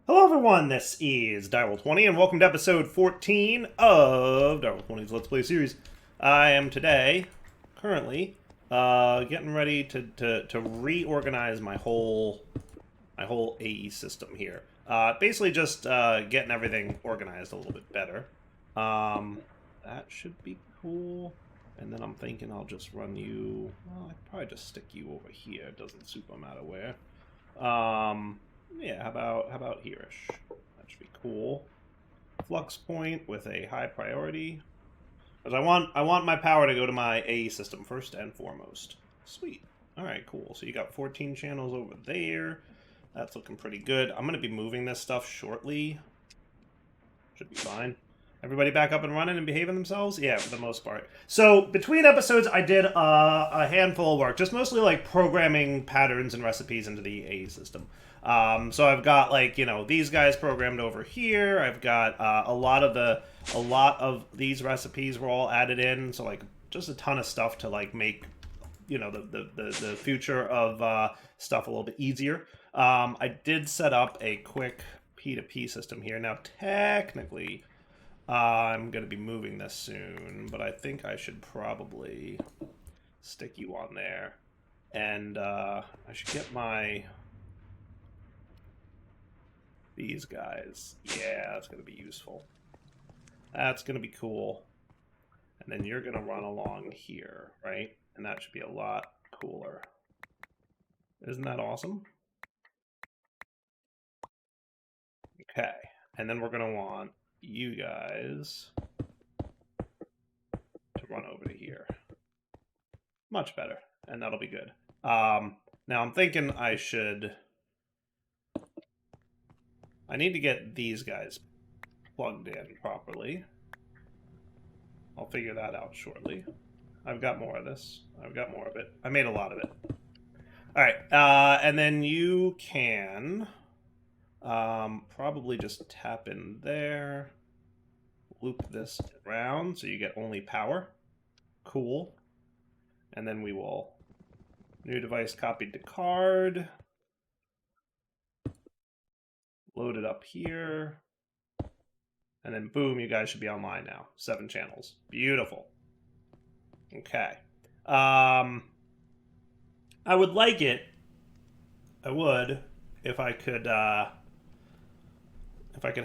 Hello everyone, this is Direwolf20 and welcome to episode 14 of Direwolf20's Let's Play series. I am today, currently, getting ready to reorganize my whole AE system here. Basically just getting everything organized a little bit better. That should be cool. And then I'm thinking I'll just run you, well, I'd probably just stick you over here. It doesn't super matter where. Yeah, how about here-ish? That should be cool. Flux point with a high priority. Because I want my power to go to my AE system first and foremost. Sweet. Alright, cool. So you got 14 channels over there. That's looking pretty good. I'm going to be moving this stuff shortly. Should be fine. Everybody back up and running and behaving themselves? Yeah, for the most part. So, between episodes, I did a handful of work. Just mostly, like, programming patterns and recipes into the AE system. So I've got, like, you know, these guys programmed over here. I've got a lot of these recipes were all added in. So, like, just a ton of stuff to, like, make, you know, the future of stuff a little bit easier. I did set up a quick P2P system here. Now, technically, I'm going to be moving this soon, but I think I should probably stick you on there. And I should get these guys. Yeah, that's going to be useful. That's going to be cool. And then you're going to run along here, right? And that should be a lot cooler. Isn't that awesome? Okay. And then we're going to want you guys to run over to here. Much better. And that'll be good. Now I'm thinking I need to get these guys plugged in properly. I'll figure that out shortly. I've got more of this. I've got more of it. I made a lot of it. Alright, and then you can probably just tap in there. Loop this around so you get only power. Cool. And then we will... New device copied to card. Load it up here. And then boom, you guys should be online now. 7 channels. Beautiful. Okay. I would like it. I would if I could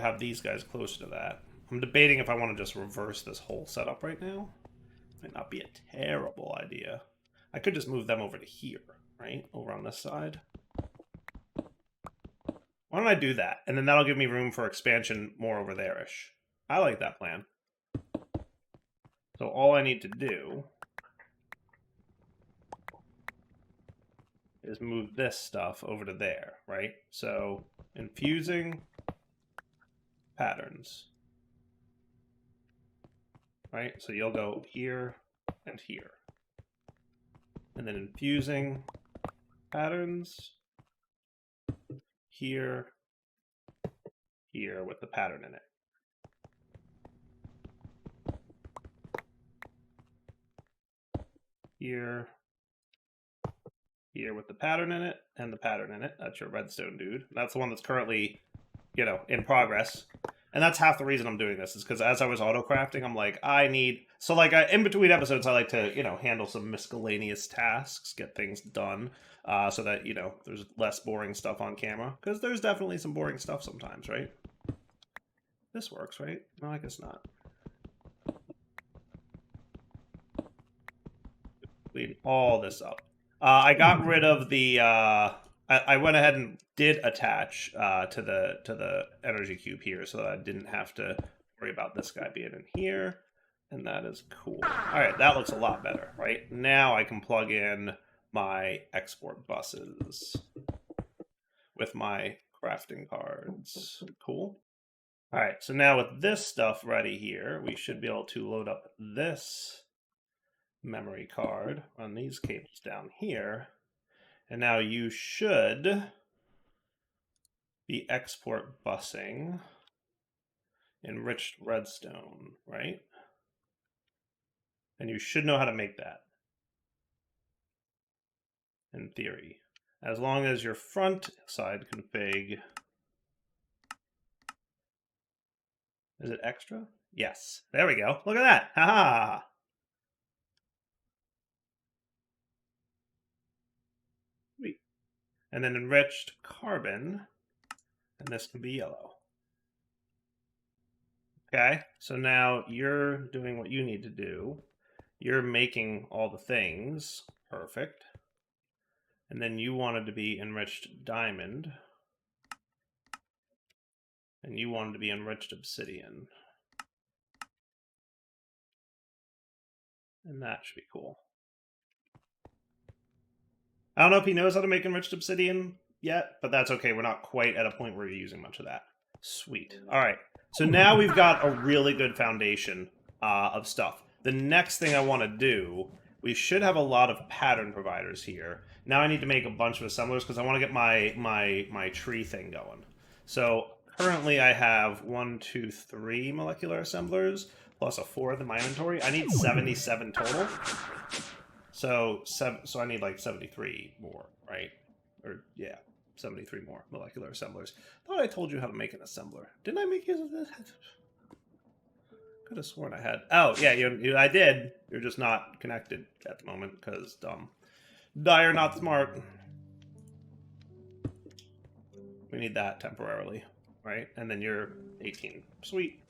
have these guys closer to that. I'm debating if I want to just reverse this whole setup right now. Might not be a terrible idea. I could just move them over to here, right? Over on this side. Why don't I do that? And then that'll give me room for expansion more over there-ish. I like that plan. So all I need to do is move this stuff over to there, right? So infusing patterns. Right? So you'll go here and here. And then infusing patterns here, here with the pattern in it. Here, here with the pattern in it, and the pattern in it. That's your redstone dude. That's the one that's currently, you know, in progress. And that's half the reason I'm doing this, is because as I was auto-crafting, I'm like, I need... So, like, in between episodes, I like to, you know, handle some miscellaneous tasks, get things done, so that, you know, there's less boring stuff on camera. Because there's definitely some boring stuff sometimes, right? This works, right? No, I guess not. Clean all this up. I got rid of the... I went ahead and did attach to the energy cube here, so that I didn't have to worry about this guy being in here, and that is cool. All right, that looks a lot better, right? Now I can plug in my export buses with my crafting cards. Cool. All right, so now with this stuff ready here, we should be able to load up this memory card, run these cables down here. And now you should be export busing enriched redstone, right? And you should know how to make that, in theory. As long as your front side config Is it extra? Yes. There we go. Look at that. Ha ha. Sweet. And then enriched carbon, and this can be yellow. Okay, so now you're doing what you need to do. You're making all the things. Perfect. And then you wanted to be enriched diamond. And you wanted to be enriched obsidian. And that should be cool. I don't know if he knows how to make enriched obsidian yet, but that's okay. We're not quite at a point where you're using much of that. Sweet. All right. So now we've got a really good foundation of stuff. The next thing I want to do, we should have a lot of pattern providers here. Now I need to make a bunch of assemblers because I want to get my tree thing going. So currently I have 1, 2, 3 molecular assemblers plus a 4th in my inventory. I need 77 total. So I need like 73 more, right? Or yeah, 73 more molecular assemblers. Thought I told you how to make an assembler. Didn't I make use of this? Could have sworn I had. Oh yeah, I did. You're just not connected at the moment because dumb. Dire, not smart. We need that temporarily, right? And then you're 18. Sweet.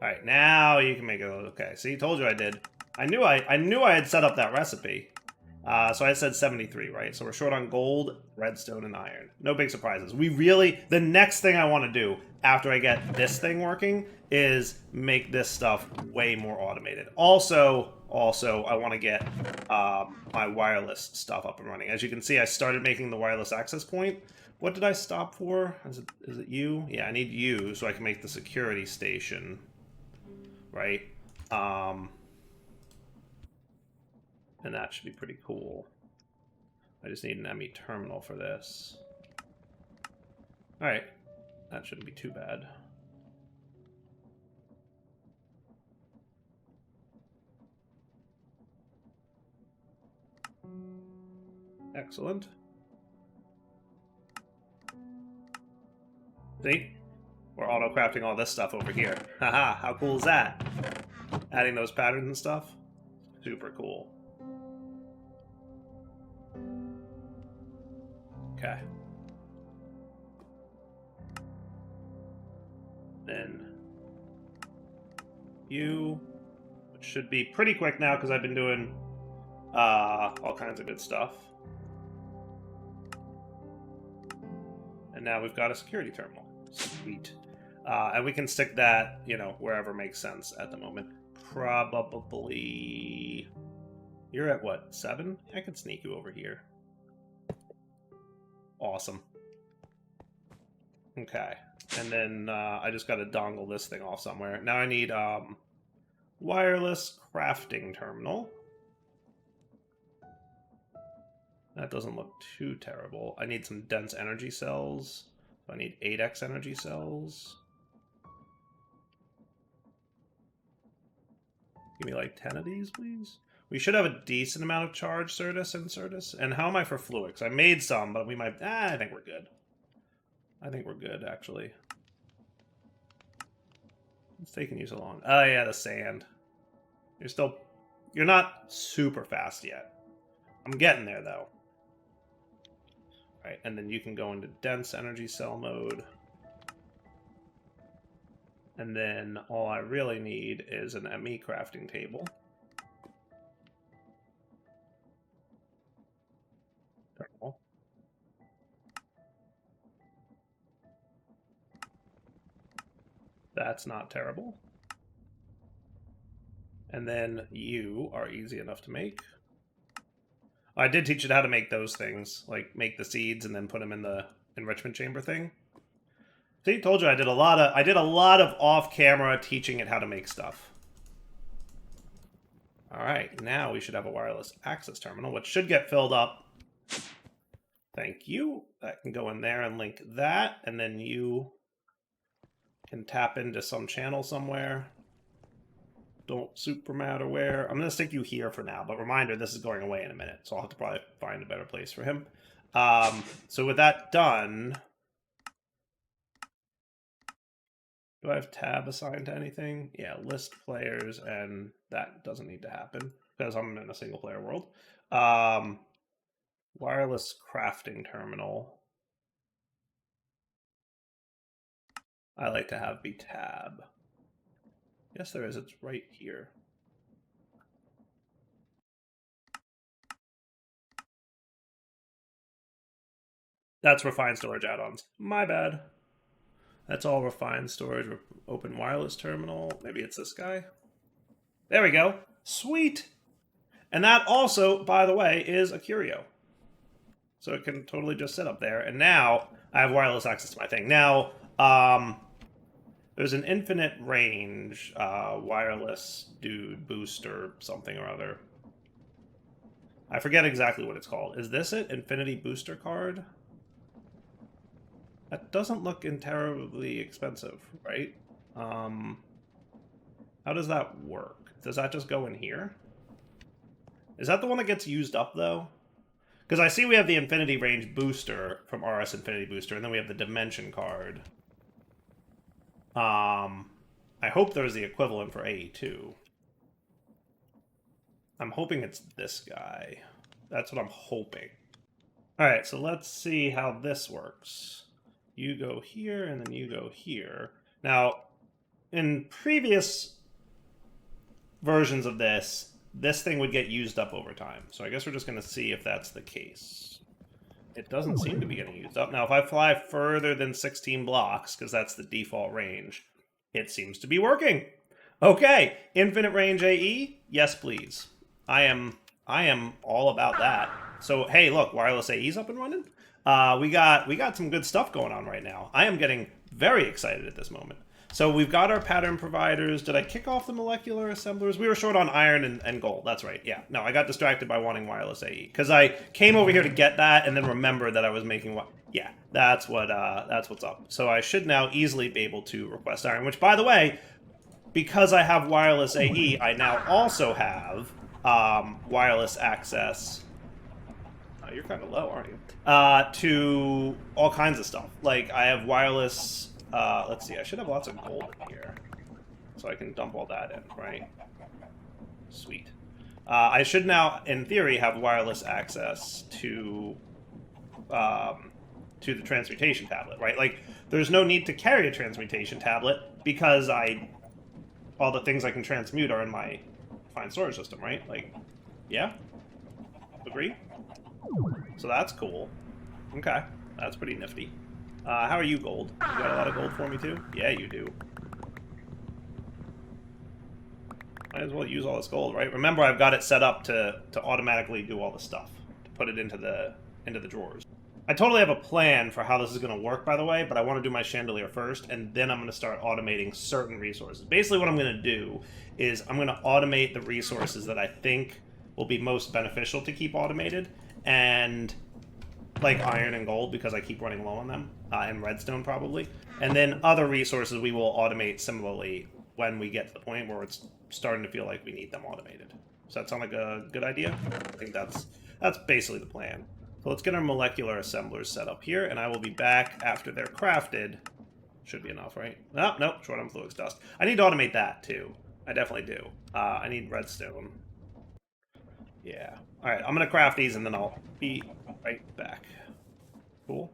All right, now you can make it. Okay, see, told you I did. I knew I had set up that recipe. So I said 73, right? So we're short on gold, redstone, and iron. No big surprises. The next thing I want to do after I get this thing working is make this stuff way more automated. Also, I want to get my wireless stuff up and running. As you can see, I started making the wireless access point. What did I stop for? Is it you? Yeah, I need you so I can make the security station. Right? And that should be pretty cool. I just need an ME terminal for this. Alright. That shouldn't be too bad. Excellent. See? We're auto-crafting all this stuff over here. Haha, how cool is that? Adding those patterns and stuff? Super cool. Okay. Then you, which should be pretty quick now because I've been doing all kinds of good stuff. And now we've got a security terminal. Sweet. And we can stick that, wherever makes sense at the moment. Probably... You're at what, 7? I can sneak you over here. Awesome. Okay. And then I just got to dongle this thing off somewhere. Now I need wireless crafting terminal. That doesn't look too terrible. I need some dense energy cells. So I need 8x energy cells. Give me like 10 of these, please. We should have a decent amount of charge, Certus and Certus. And how am I for fluics? I made some, but we might... I think we're good. I think we're good, actually. It's taking you so long. Oh, yeah, the sand. You're not super fast yet. I'm getting there, though. Right, and then you can go into dense energy cell mode. And then all I really need is an ME crafting table. Terrible. That's not terrible. And then you are easy enough to make. I did teach you how to make those things, like make the seeds and then put them in the enrichment chamber thing. See, told you I did a lot of off-camera teaching it how to make stuff. All right, now we should have a wireless access terminal, which should get filled up. Thank you. That can go in there and link that, and then you can tap into some channel somewhere. Don't super matter where. I'm going to stick you here for now, but reminder, this is going away in a minute, so I'll have to probably find a better place for him. So with that done, Do I have tab assigned to anything? Yeah, list players, and that doesn't need to happen because I'm in a single player world. Wireless crafting terminal. I like to have be tab. Yes, there is. It's right here. That's refined storage add-ons. My bad. That's all refined storage. Open wireless terminal. Maybe it's this guy. There we go. Sweet. And that also, by the way, is a curio. So it can totally just sit up there. And now I have wireless access to my thing. Now, there's an infinite range wireless dude booster something or other. I forget exactly what it's called. Is this it? Infinity booster card? That doesn't look terribly expensive, right? How does that work? Does that just go in here? Is that the one that gets used up, though? Because I see we have the Infinity Range booster from RS Infinity Booster, and then we have the Dimension card. I hope there's the equivalent for AE2. I'm hoping it's this guy. That's what I'm hoping. Alright, so let's see how this works. You go here, and then you go here. Now, in previous versions of this thing would get used up over time. So I guess we're just going to see if that's the case. It doesn't seem to be getting used up. Now, if I fly further than 16 blocks, because that's the default range, it seems to be working. Okay, infinite range AE? Yes, please. I am all about that. So, hey, look, wireless AE's up and running. We got some good stuff going on right now. I am getting very excited at this moment. So we've got our pattern providers. Did I kick off the molecular assemblers? We were short on iron and gold. That's right. Yeah. No, I got distracted by wanting wireless AE because I came over here to get that and then remembered that I was making what. Yeah, that's what's up. So I should now easily be able to request iron. Which, by the way, because I have wireless AE, I now also have wireless access. Oh, you're kind of low, aren't you? To all kinds of stuff. Like I have wireless. Let's see, I should have lots of gold in here. So I can dump all that in, right? Sweet. I should now, in theory, have wireless access to the transmutation tablet, right? Like, there's no need to carry a transmutation tablet because all the things I can transmute are in my fine storage system, right? Like, yeah? Agree? So that's cool. Okay, that's pretty nifty. How are you, gold? You got a lot of gold for me, too? Yeah, you do. Might as well use all this gold, right? Remember, I've got it set up to automatically do all the stuff. To put it into the drawers. I totally have a plan for how this is going to work, by the way, but I want to do my chandelier first, and then I'm going to start automating certain resources. Basically, what I'm going to do is I'm going to automate the resources that I think will be most beneficial to keep automated, and like iron and gold because I keep running low on them, and redstone probably. And then other resources we will automate similarly when we get to the point where it's starting to feel like we need them automated. Does that sound like a good idea? I think that's basically the plan. So let's get our molecular assemblers set up here, and I will be back after they're crafted. Should be enough, right? Oh, nope, short on fluix dust. I need to automate that, too. I definitely do. I need redstone. Yeah. Alright, I'm gonna craft these, and then I'll be right back. Cool.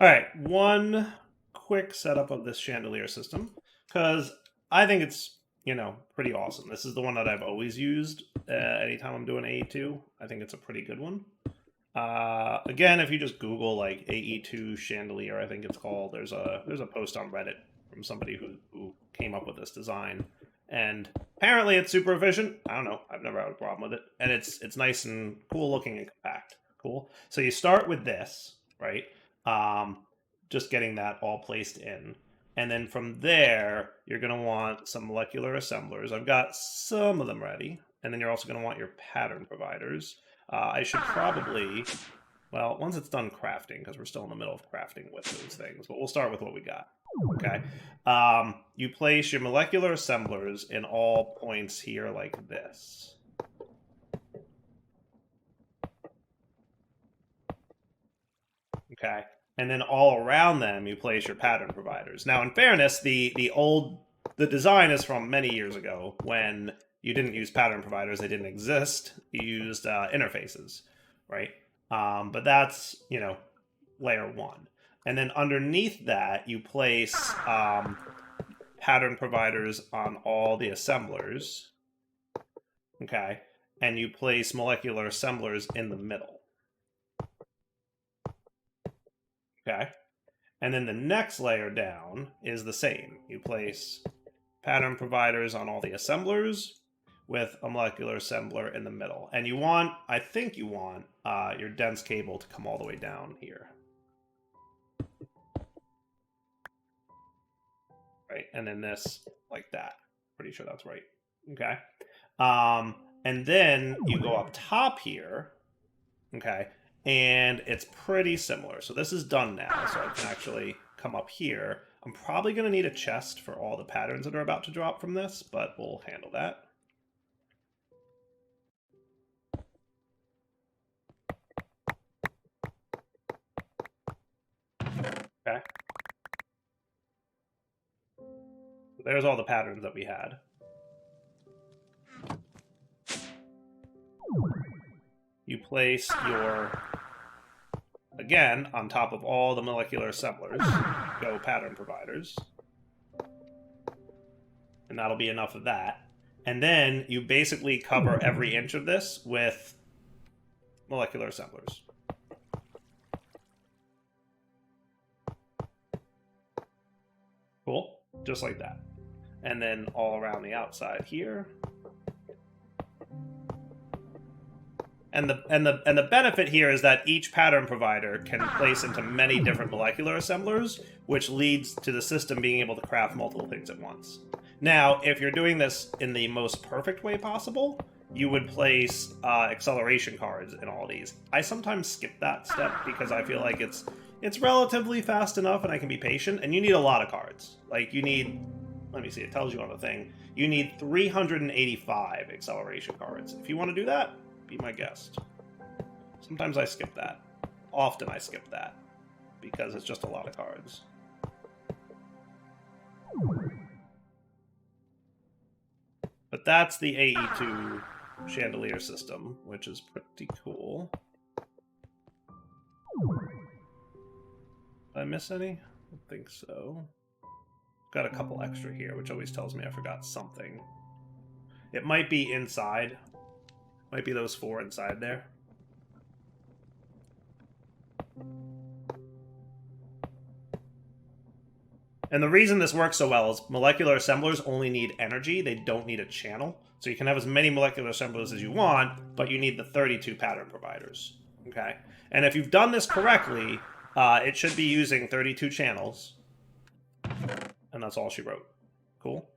Alright, one quick setup of this chandelier system, because I think it's, pretty awesome. This is the one that I've always used anytime I'm doing AE2. I think it's a pretty good one. Again, if you just Google like AE2 chandelier, I think it's called, there's a post on Reddit from somebody who came up with this design. And apparently it's super efficient. I don't know. I've never had a problem with it. And it's nice and cool looking and compact. Cool. So you start with this, right? Just getting that all placed in. And then from there, you're going to want some molecular assemblers. I've got some of them ready. And then you're also going to want your pattern providers. I should probably, well, once it's done crafting, because we're still in the middle of crafting with those things, but we'll start with what we got. Okay. You place your molecular assemblers in all points here like this. Okay. and then all around them you place your pattern providers. Now, in fairness, the design is from many years ago when you didn't use pattern providers; they didn't exist. You used interfaces, right? But that's, you know, layer one, and then underneath that you place pattern providers on all the assemblers. Okay, and you place molecular assemblers in the middle. Okay. And then the next layer down is the same. You place pattern providers on all the assemblers with a molecular assembler in the middle. And you want, I think you want your dense cable to come all the way down here. Right, and then this like that. Pretty sure that's right. Okay. And then you go up top here, okay, and it's pretty similar. So this is done now, so I can actually come up here. I'm probably going to need a chest for all the patterns that are about to drop from this, but we'll handle that. Okay. So there's all the patterns that we had. You place your, again, on top of all the molecular assemblers, go pattern providers. And that'll be enough of that. And then you basically cover every inch of this with molecular assemblers. Cool. Just like that. And then all around the outside here. And the benefit here is that each pattern provider can place into many different molecular assemblers, which leads to the system being able to craft multiple things at once. Now, if you're doing this in the most perfect way possible, you would place acceleration cards in all these. I sometimes skip that step because I feel like it's relatively fast enough and I can be patient, and you need a lot of cards. Like, you need, let me see, it tells you on the thing, you need 385 acceleration cards. If you want to do that, be my guest. Sometimes I skip that. Often I skip that because it's just a lot of cards. But that's the AE2 chandelier system, which is pretty cool. Did I miss any? I don't think so. Got a couple extra here, which always tells me I forgot something. It might be inside. Might be those 4 inside there. And the reason this works so well is molecular assemblers only need energy. They don't need a channel. So you can have as many molecular assemblers as you want, but you need the 32 pattern providers. Okay? And if you've done this correctly, it should be using 32 channels. And that's all she wrote. Cool?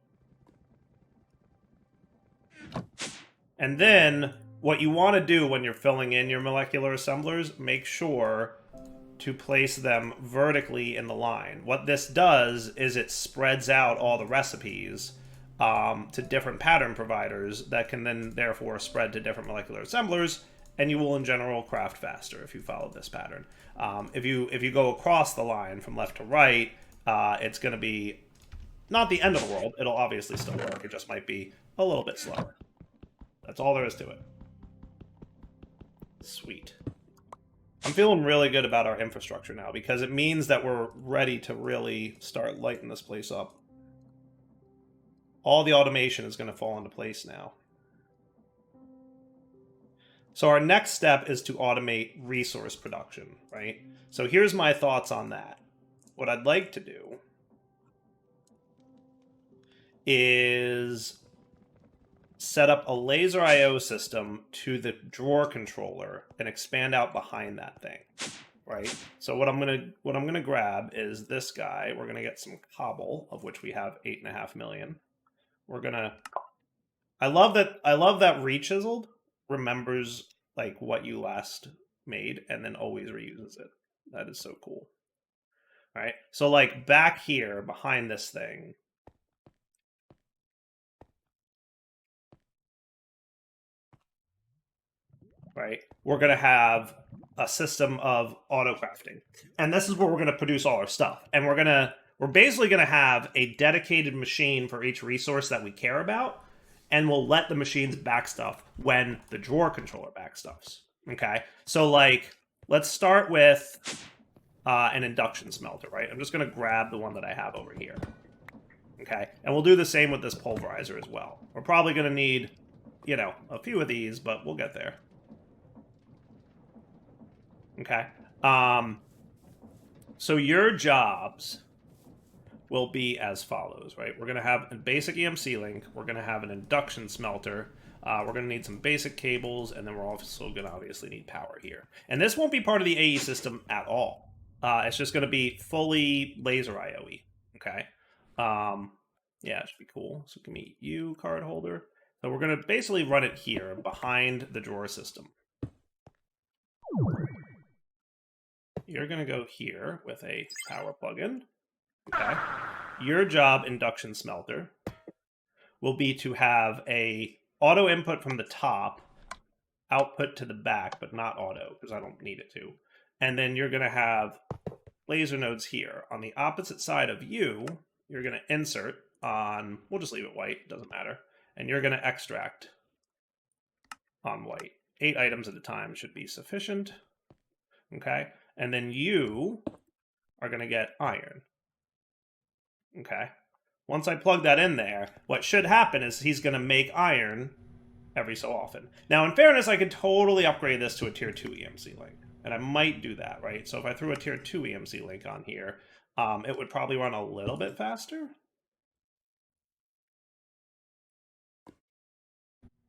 And then what you want to do when you're filling in your molecular assemblers, make sure to place them vertically in the line. What this does is it spreads out all the recipes to different pattern providers that can then therefore spread to different molecular assemblers, and you will in general craft faster if you follow this pattern. If you go across the line from left to right, it's going to be not the end of the world. It'll obviously still work. It just might be a little bit slower. That's all there is to it. Sweet. I'm feeling really good about our infrastructure now because it means that we're ready to really start lighting this place up. All the automation is going to fall into place now. So our next step is to automate resource production, right? So here's my thoughts on that. What I'd like to do is set up a laser I/O system to the drawer controller and expand out behind that thing, right? So what I'm gonna grab is this guy. We're gonna get some cobble, of which we have 8.5 million. We're gonna. I love that rechiseled remembers like what you last made and then always reuses it. That is so cool. All right, so like back here behind this thing. Right, we're gonna have a system of auto crafting, and this is where we're going to produce all our stuff. And we're basically going to have a dedicated machine for each resource that we care about, and we'll let the machines back stuff when the drawer controller back stuffs. Okay, so like let's start with an induction smelter, right? I'm just going to grab the one that I have over here. Okay, and we'll do the same with this pulverizer as well. We're probably going to need, you know, a few of these, but we'll get there. Okay. So your jobs will be as follows, right? We're going to have a basic EMC link. We're going to have an induction smelter. We're going to need some basic cables, and then we're also going to obviously need power here. And this won't be part of the AE system at all. It's just going to be fully laser IOE. Okay. Yeah, it should be cool. So give me you, card holder. So we're going to basically run it here behind the drawer system. You're going to go here with a power plug-in. Okay. Your job, induction smelter, will be to have a auto input from the top, output to the back, but not auto, because I don't need it to. And then you're going to have laser nodes here. On the opposite side of you, you're going to insert on, we'll just leave it white, doesn't matter. And you're going to extract on white. 8 items at a time should be sufficient. Okay. And then you are going to get iron. Okay. Once I plug that in there, what should happen is he's going to make iron every so often. Now, in fairness, I could totally upgrade this to a tier 2 EMC link. And I might do that, right? So if I threw a tier 2 EMC link on here, it would probably run a little bit faster.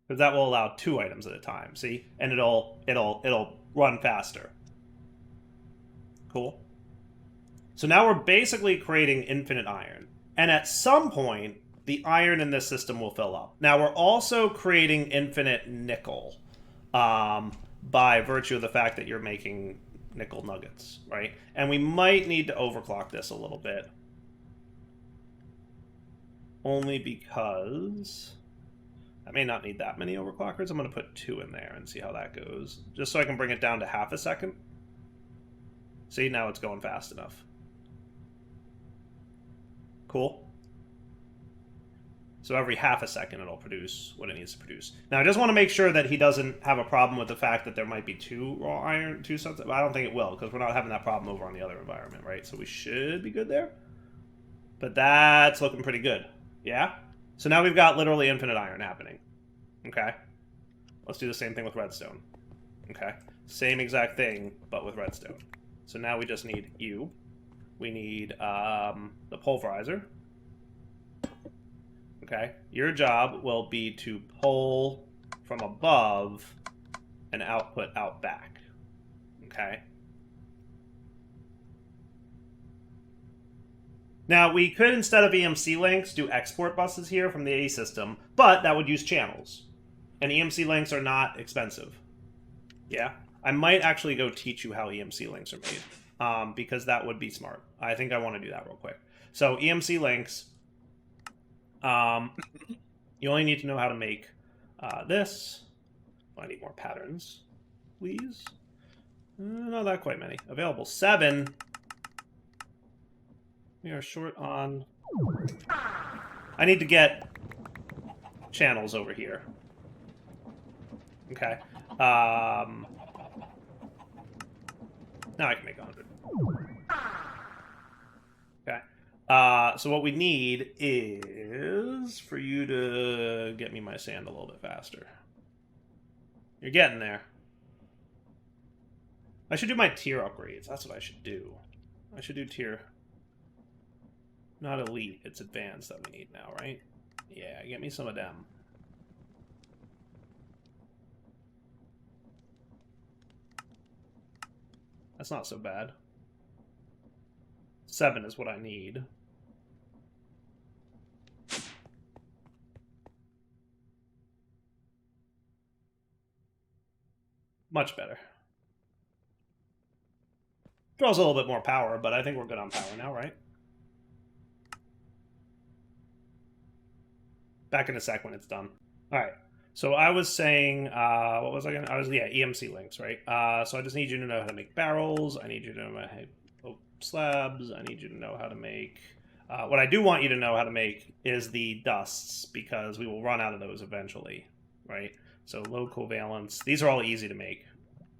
Because that will allow 2 items at a time, see? And it'll run faster. Cool. So now we're basically creating infinite iron. And at some point, the iron in this system will fill up. Now we're also creating infinite nickel by virtue of the fact that you're making nickel nuggets, right? And we might need to overclock this a little bit. Only because I may not need that many overclockers. I'm going to put 2 in there and see how that goes. Just so I can bring it down to half a second. See, now it's going fast enough. Cool. So every half a second it'll produce what it needs to produce. Now I just want to make sure that he doesn't have a problem with the fact that there might be 2 raw iron, 2 sets. I don't think it will, because we're not having that problem over on the other environment, right? So we should be good there. But that's looking pretty good. Yeah? So now we've got literally infinite iron happening. Okay? Let's do the same thing with redstone. Okay? Same exact thing, but with redstone. So now we just need you. We need the pulverizer. Okay? Your job will be to pull from above and output out back. Okay? Now, we could, instead of EMC links, do export buses here from the AE system, but that would use channels. And EMC links are not expensive. Yeah? I might actually go teach you how EMC links are made, because that would be smart. I think I want to do that real quick. So, EMC links, you only need to know how to make this. I need more patterns, please. Not that quite many. Available 7. We are short on... I need to get channels over here. Okay. Now I can make 100. Okay. So what we need is for you to get me my sand a little bit faster. You're getting there. I should do my tier upgrades. That's what I should do. I should do tier... Not elite, it's advanced that we need now, right? Yeah, get me some of them. That's not so bad. 7 is what I need. Much better. Draws a little bit more power, but I think we're good on power now, right? Back in a sec when it's done. Alright, So I was saying, what was I gonna? I was EMC links, right? So I just need you to know how to make barrels. I need you to know how to make slabs. I need you to know how to make. What I do want you to know how to make is the dusts, because we will run out of those eventually, right? So low covalence. These are all easy to make,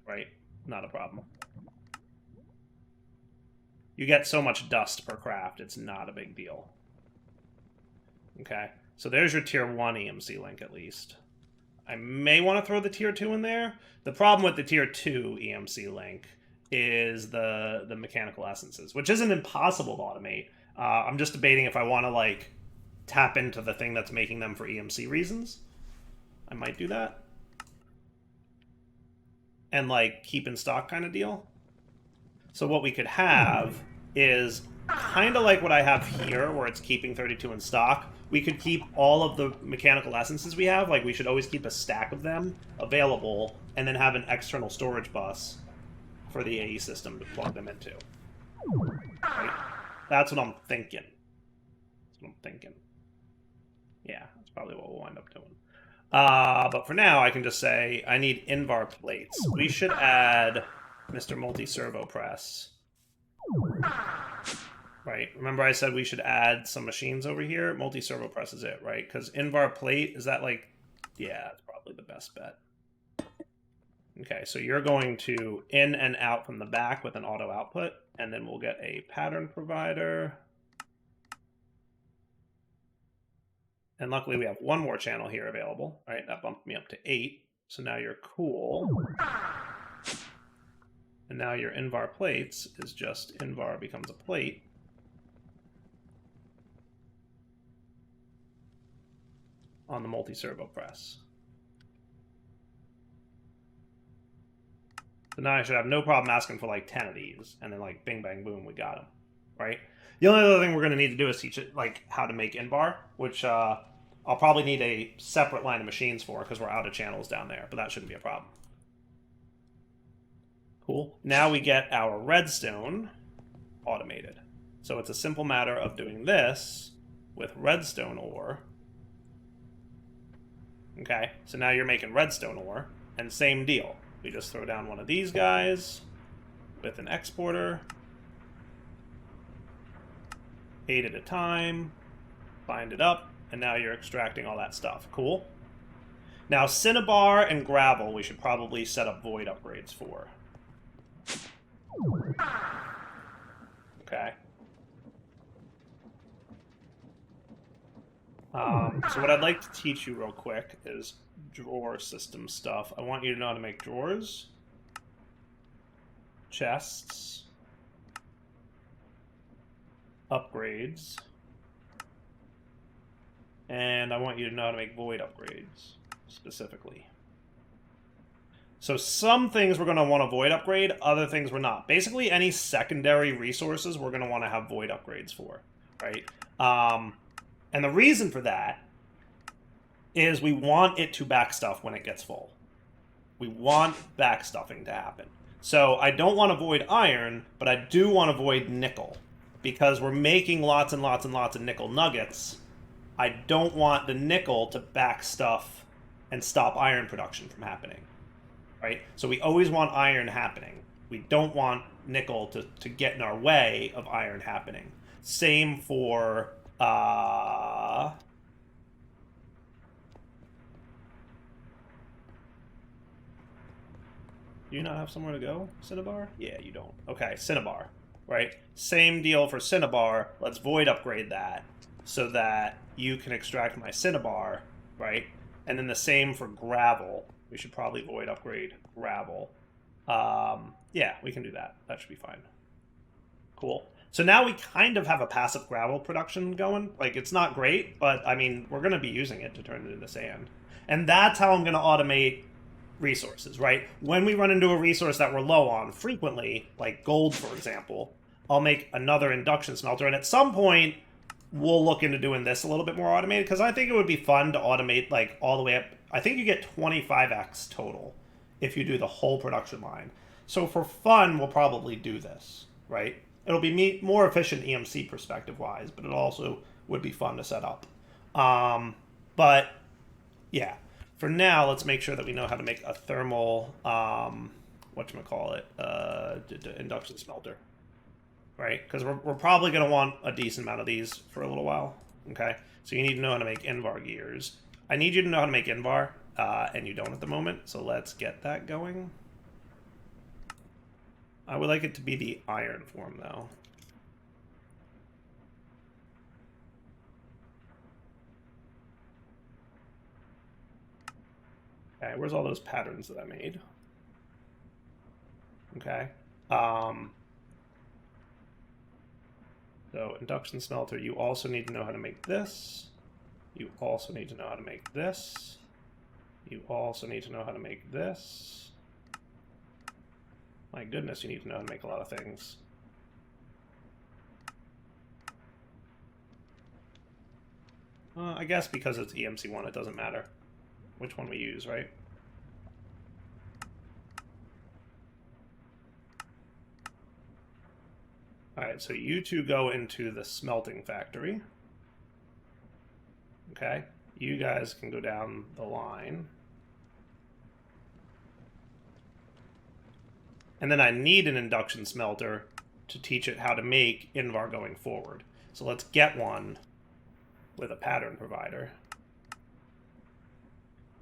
right? Not a problem. You get so much dust per craft, it's not a big deal. Okay, so there's your tier 1 EMC link at least. I may want to throw the tier 2 in there. The problem with the tier 2 EMC link is the mechanical essences, which isn't impossible to automate. I'm just debating if I want to like tap into the thing that's making them for EMC reasons. I might do that. And like keep in stock kind of deal. So what we could have is kind of like what I have here, where it's keeping 32 in stock. We could keep all of the mechanical essences we have. Like, we should always keep a stack of them available, and then have an external storage bus for the AE system to plug them into. Right? That's what I'm thinking. That's what I'm thinking. Yeah, that's probably what we'll wind up doing. But for now, I can just say I need Invar plates. We should add Mr. Multi-Servo Press. Right, remember I said we should add some machines over here? Multi-Servo Press is it, right? Because Invar plate, is that like... Yeah, it's probably the best bet. Okay, so you're going to in and out from the back with an auto output, and then we'll get a pattern provider. And luckily we have one more channel here available. All right, that bumped me up to 8. So now you're cool. And now your Invar plates is just Invar becomes a plate. On the multi-servo press. So now I should have no problem asking for like 10 of these, and then like bing bang boom, we got them, right? The only other thing we're going to need to do is teach it like how to make Invar, which I'll probably need a separate line of machines for because we're out of channels down there, but that shouldn't be a problem. Cool. Now we get our redstone automated. So it's a simple matter of doing this with redstone ore. Okay, so now you're making redstone ore, and same deal. We just throw down one of these guys with an exporter. 8 at a time. Bind it up, and now you're extracting all that stuff. Cool. Now, cinnabar and gravel we should probably set up void upgrades for. Okay. So what I'd like to teach you real quick is drawer system stuff. I want you to know how to make drawers, chests, upgrades, and I want you to know how to make void upgrades, specifically. So some things we're going to want to void upgrade, other things we're not. Basically, any secondary resources we're going to want to have void upgrades for, right? And the reason for that is we want it to backstuff when it gets full. We want backstuffing to happen. So I don't want to void iron, but I do want to void nickel, because we're making lots and lots and lots of nickel nuggets. I don't want the nickel to backstuff and stop iron production from happening, right? So we always want iron happening. We don't want nickel to get in our way of iron happening. Same for... Do you not have somewhere to go, Cinnabar? Yeah, you don't. Okay, Cinnabar, right? Same deal for Cinnabar. Let's void upgrade that so that you can extract my Cinnabar, right? And then the same for gravel. We should probably void upgrade gravel. Yeah, we can do that. That should be fine. Cool. So now we kind of have a passive gravel production going. Like, it's not great, but, I mean, we're going to be using it to turn it into sand. And that's how I'm going to automate resources, right? When we run into a resource that we're low on frequently, like gold, for example, I'll make another induction smelter. And at some point, we'll look into doing this a little bit more automated, because I think it would be fun to automate, like, all the way up. I think you get 25x total if you do the whole production line. So for fun, we'll probably do this, right? It'll be more efficient EMC perspective-wise, but it also would be fun to set up. But, yeah. For now, let's make sure that we know how to make a thermal, whatchamacallit, induction smelter. Right? Because we're probably going to want a decent amount of these for a little while. Okay? So you need to know how to make Invar gears. I need you to know how to make Invar, and you don't at the moment, so let's get that going. I would like it to be the iron form, though. Okay, where's all those patterns that I made? Okay. So induction smelter, you also need to know how to make this. You also need to know how to make this. You also need to know how to make this. My goodness, you need to know how to make a lot of things. I guess because it's EMC1, it doesn't matter which one we use, right? Alright, so you two go into the smelting factory. Okay, you guys can go down the line. And then I need an induction smelter to teach it how to make Invar going forward. So let's get one with a pattern provider.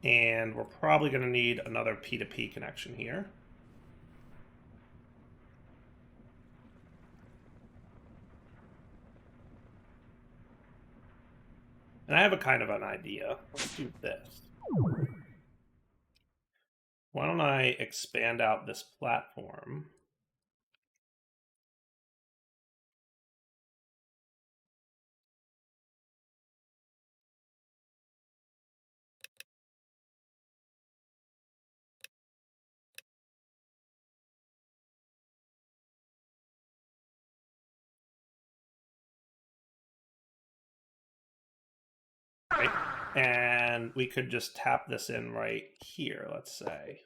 And we're probably going to need another P2P connection here. And I have a kind of an idea. Let's do this. Why don't I expand out this platform? Right? And we could just tap this in right here, let's say.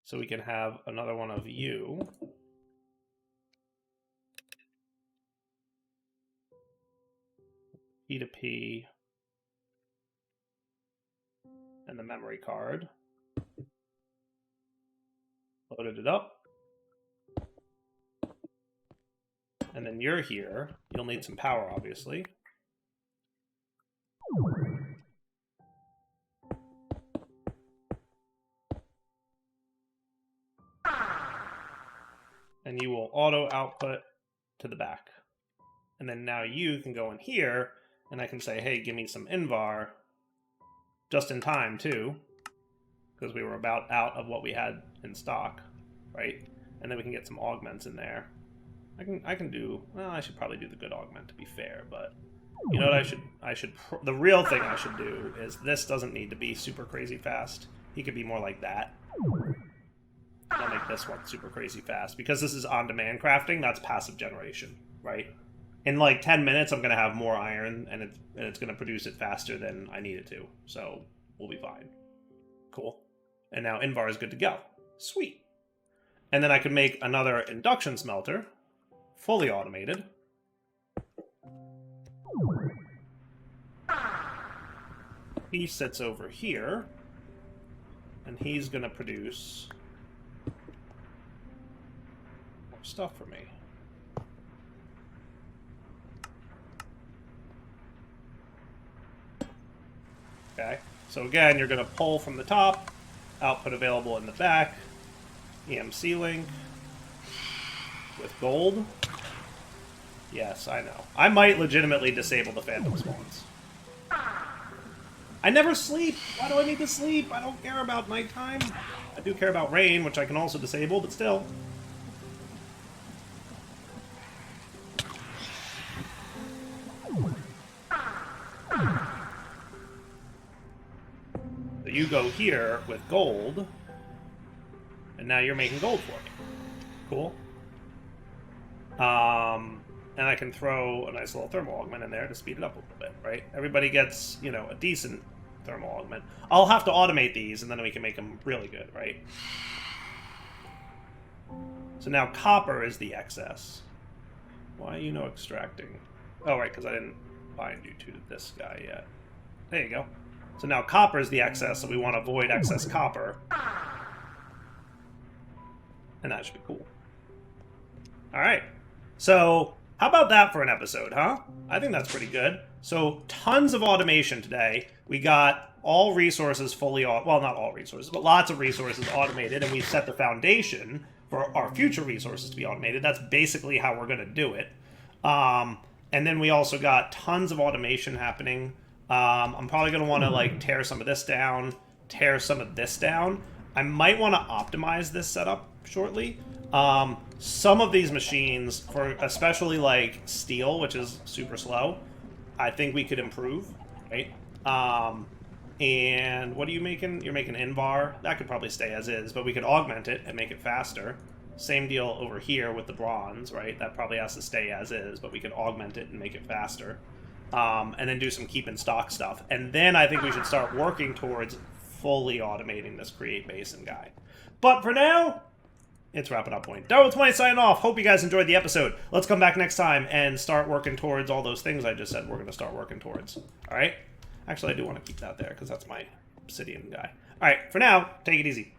So we can have another one of you. P2P. And the memory card. Loaded it up. And then you're here. You'll need some power, obviously. And you will auto output to the back. And then now you can go in here, and I can say, hey, give me some Invar, just in time, too, because we were about out of what we had in stock, right? And then we can get some augments in there. I can do, well, I should probably do the good augment, to be fair, but you know what the real thing I should do is this doesn't need to be super crazy fast. He could be more like that. I'll make this one super crazy fast. Because this is on-demand crafting, that's passive generation, right? In like 10 minutes, I'm going to have more iron, and it's going to produce it faster than I need it to. So we'll be fine. Cool. And now Invar is good to go. Sweet. And then I can make another induction smelter, fully automated. He sits over here, and he's going to produce more stuff for me. Okay, so again, you're going to pull from the top, output available in the back, EMC link with gold. Yes, I know. I might legitimately disable the phantom spawns. I never sleep! Why do I need to sleep? I don't care about nighttime. I do care about rain, which I can also disable, but still. So you go here with gold, and now you're making gold for me. Cool. And I can throw a nice little thermal augment in there to speed it up a little bit, right? Everybody gets, you know, a decent thermal augment. I'll have to automate these, and then we can make them really good, right? So now copper is the excess. Why are you extracting? Oh, right, because I didn't bind you to this guy yet. There you go. So now copper is the excess, so we want to avoid excess copper. And that should be cool. Alright. So, how about that for an episode, huh? I think that's pretty good. So, tons of automation today. We got all resources fully, well, not all resources, but lots of resources automated, and we've set the foundation for our future resources to be automated. That's basically how we're going to do it. And then we also got tons of automation happening. I'm probably going to want to like tear some of this down, tear some of this down. I might want to optimize this setup shortly. Some of these machines, for especially like steel, which is super slow, I think we could improve, right? And what are you making? You're making Invar. That could probably stay as is, but we could augment it and make it faster. Same deal over here with the bronze, right? That probably has to stay as is, but we could augment it and make it faster. And then do some keep in stock stuff. And then I think we should start working towards fully automating this create basin guy. But for now, it's wrapping up point. Darwell20 signing off. Hope you guys enjoyed the episode. Let's come back next time and start working towards all those things I just said we're going to start working towards. All right? Actually, I do want to keep that there because that's my obsidian guy. All right, for now, take it easy.